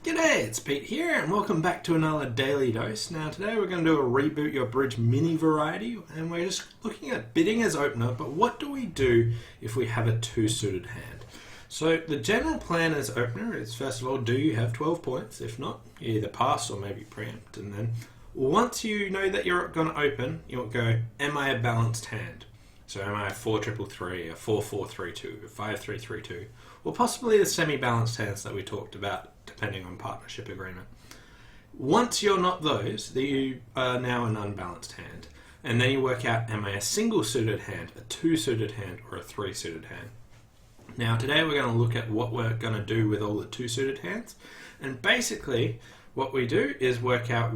G'day, it's Pete here, and welcome back to another Daily Dose. Now today we're going to do a Reboot Your Bridge mini variety, and we're just looking at bidding as opener, but what do we do if we have a two-suited hand? So the general plan as opener is, first of all, do you have 12 points? If not, you either pass or maybe preempt, and then once you know that you're going to open, you'll go, am I a balanced hand? So am I a 4-3-3, a 4-4-3-2, a 5-3-3-2, or possibly the semi-balanced hands that we talked about, depending on partnership agreement. Once you're not those, you are now an unbalanced hand. And then you work out, am I a single-suited hand, a two-suited hand, or a three-suited hand? Now today we're going to look at what we're going to do with all the two-suited hands. And basically, what we do is work out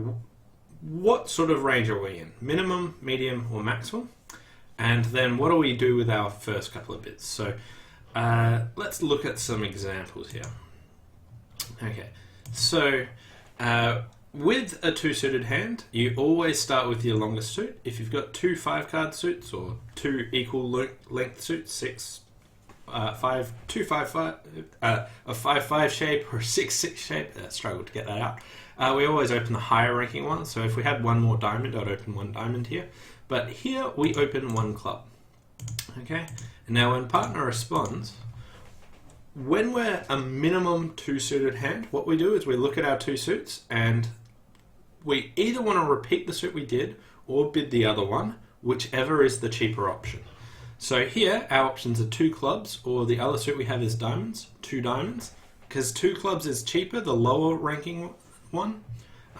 what sort of range are we in, minimum, medium, or maximum. And then what do we do with our first couple of bits? So let's look at some examples here. Okay, so with a two-suited hand, you always start with your longest suit. If you've got two 5-card suits or two equal length suits, a 5-5 shape or a 6-6 shape, I struggled to get that out. We always open the higher ranking one, so if we had one more diamond, I'd open one diamond here. But here we open one club. Okay, and now when partner responds, when we're a minimum two-suited hand, what we do is we look at our two suits and we either want to repeat the suit we did or bid the other one, whichever is the cheaper option. So here our options are two clubs, or the other suit we have is diamonds, two diamonds, because two clubs is cheaper, the lower ranking one,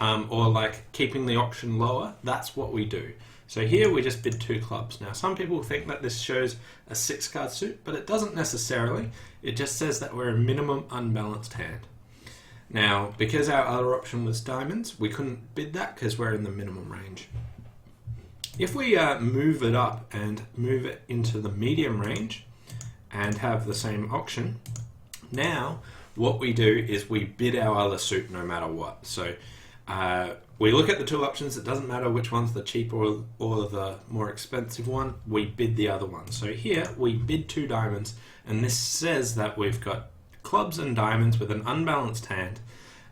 or like keeping the option lower, that's what we do. So here we just bid two clubs. Now some people think that this shows a 6-card suit, but it doesn't necessarily. It just says that we're a minimum unbalanced hand. Now, because our other option was diamonds, we couldn't bid that because we're in the minimum range. If we move it up and move it into the medium range and have the same option, now what we do is we bid our other suit no matter what. So we look at the two options, it doesn't matter which one's the cheaper or the more expensive one, we bid the other one. So here we bid two diamonds, and this says that we've got clubs and diamonds with an unbalanced hand,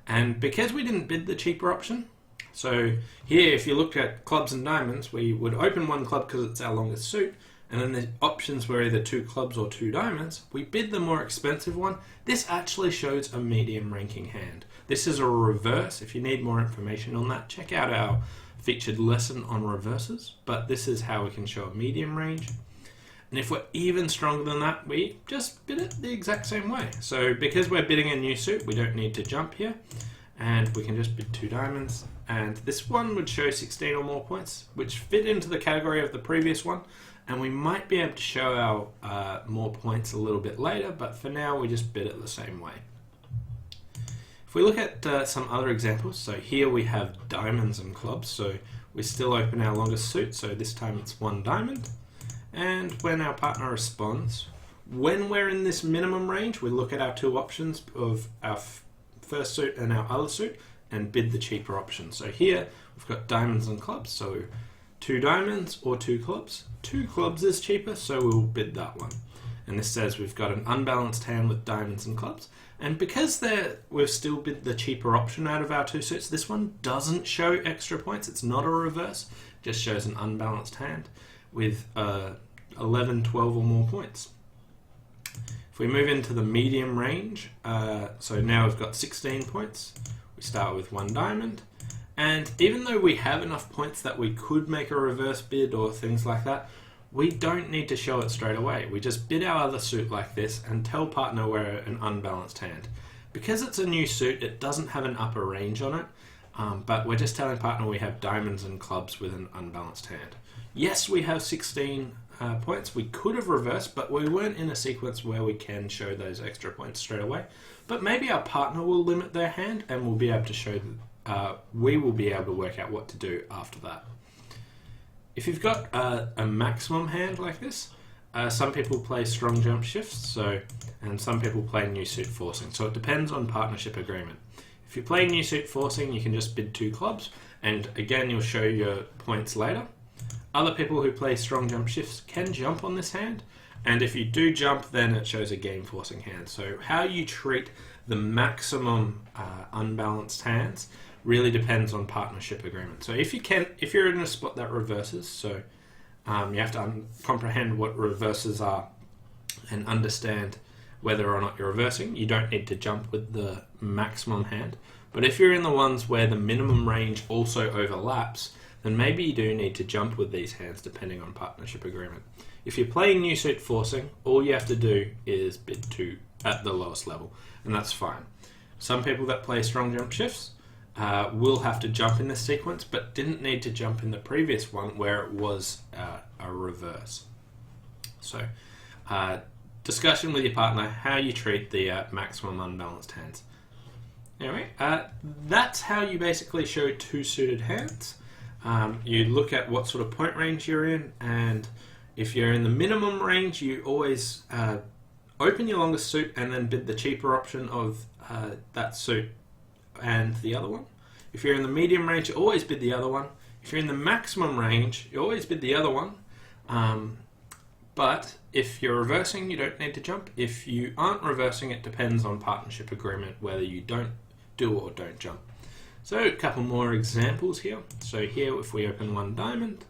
and because we didn't bid the cheaper option, so here if you look at clubs and diamonds, we would open one club because it's our longest suit, and then the options were either two clubs or two diamonds. We bid the more expensive one. This actually shows a medium ranking hand. This is a reverse. If you need more information on that, check out our featured lesson on reverses. But this is how we can show a medium range. And if we're even stronger than that, we just bid it the exact same way. So because we're bidding a new suit, we don't need to jump here. And we can just bid two diamonds. And this one would show 16 or more points, which fit into the category of the previous one. And we might be able to show our more points a little bit later, but for now we just bid it the same way. If we look at some other examples, so here we have diamonds and clubs, so we still open our longest suit, so this time it's one diamond. And when our partner responds, when we're in this minimum range, we look at our two options of our first suit and our other suit and bid the cheaper option. So here we've got diamonds and clubs, so two diamonds or two clubs. Two clubs is cheaper, so we'll bid that one. And this says we've got an unbalanced hand with diamonds and clubs. And because we've still bid the cheaper option out of our two suits, this one doesn't show extra points. It's not a reverse, it just shows an unbalanced hand with 11, 12 or more points. If we move into the medium range, so now we've got 16 points. We start with one diamond. And even though we have enough points that we could make a reverse bid or things like that, we don't need to show it straight away. We just bid our other suit like this and tell partner we're an unbalanced hand. Because it's a new suit, it doesn't have an upper range on it, but we're just telling partner we have diamonds and clubs with an unbalanced hand. Yes, we have 16 points. We could have reversed, but we weren't in a sequence where we can show those extra points straight away. But maybe our partner will limit their hand and we'll be able to show we will be able to work out what to do after that. If you've got a maximum hand like this, some people play strong jump shifts, and some people play new suit forcing. So it depends on partnership agreement. If you play new suit forcing, you can just bid two clubs, and again, you'll show your points later. Other people who play strong jump shifts can jump on this hand, and if you do jump, then it shows a game forcing hand. So how you treat the maximum unbalanced hands really depends on partnership agreement. So if you're in a spot that reverses, so you have to comprehend what reverses are and understand whether or not you're reversing. You don't need to jump with the maximum hand. But if you're in the ones where the minimum range also overlaps, then maybe you do need to jump with these hands depending on partnership agreement. If you're playing new suit forcing, all you have to do is bid 2 at the lowest level, and that's fine. Some people that play strong jump shifts will have to jump in this sequence, but didn't need to jump in the previous one where it was a reverse. So, discussion with your partner, how you treat the maximum unbalanced hands. Anyway, that's how you basically show 2 suited hands. You look at what sort of point range you're in, and if you're in the minimum range, you always open your longest suit and then bid the cheaper option of that suit and the other one. If you're in the medium range, you always bid the other one. If you're in the maximum range, you always bid the other one. But if you're reversing, you don't need to jump. If you aren't reversing, it depends on partnership agreement whether you don't do or don't jump. So a couple more examples here. So here, if we open 1 diamond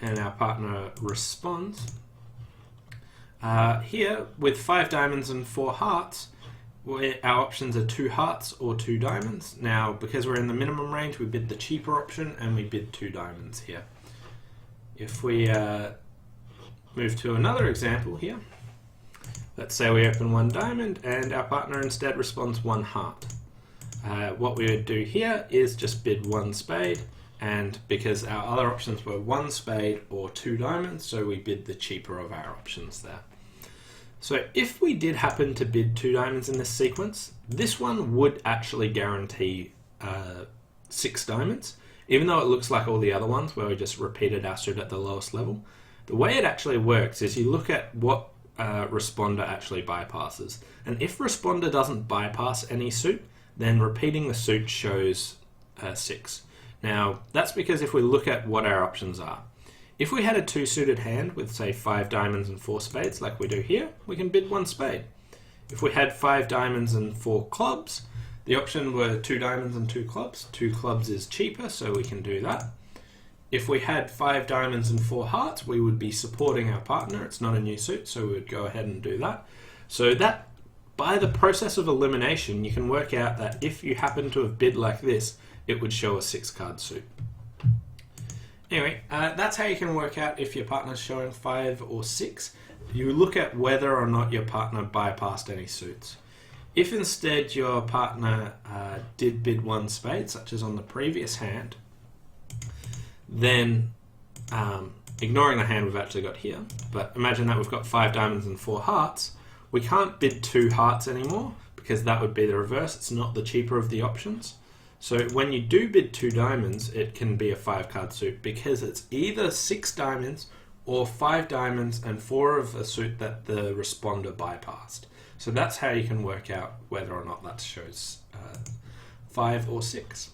and our partner responds, here with 5 diamonds and 4 hearts, our options are 2 hearts or 2 diamonds. Now, because we're in the minimum range, we bid the cheaper option and we bid 2 diamonds here. If we move to another example here, let's say we open 1 diamond and our partner instead responds 1 heart. What we would do here is just bid 1 spade, and because our other options were 1 spade or 2 diamonds, so we bid the cheaper of our options there. So if we did happen to bid 2 diamonds in this sequence, this one would actually guarantee 6 diamonds, even though it looks like all the other ones where we just repeated our suit at the lowest level. The way it actually works is you look at what responder actually bypasses, and if responder doesn't bypass any suit, then repeating the suit shows 6. Now, that's because if we look at what our options are, if we had a 2-suited hand with, say, 5 diamonds and 4 spades, like we do here, we can bid 1 spade. If we had 5 diamonds and 4 clubs, the option were 2 diamonds and 2 clubs. 2 clubs is cheaper, so we can do that. If we had 5 diamonds and 4 hearts, we would be supporting our partner. It's not a new suit, so we would go ahead and do that. So that, by the process of elimination, you can work out that if you happen to have bid like this, it would show a 6-card suit. Anyway, that's how you can work out if your partner's showing 5 or 6. You look at whether or not your partner bypassed any suits. If instead your partner did bid 1 spade, such as on the previous hand, then ignoring the hand we've actually got here, but imagine that we've got 5 diamonds and 4 hearts, we can't bid 2 hearts anymore because that would be the reverse. It's not the cheaper of the options. So when you do bid 2 diamonds, it can be a 5-card suit because it's either 6 diamonds or 5 diamonds and 4 of a suit that the responder bypassed. So that's how you can work out whether or not that shows 5 or 6.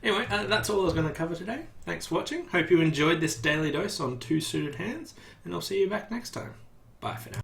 Anyway, that's all I was going to cover today. Thanks for watching. Hope you enjoyed this daily dose on 2 suited hands, and I'll see you back next time. Bye for now.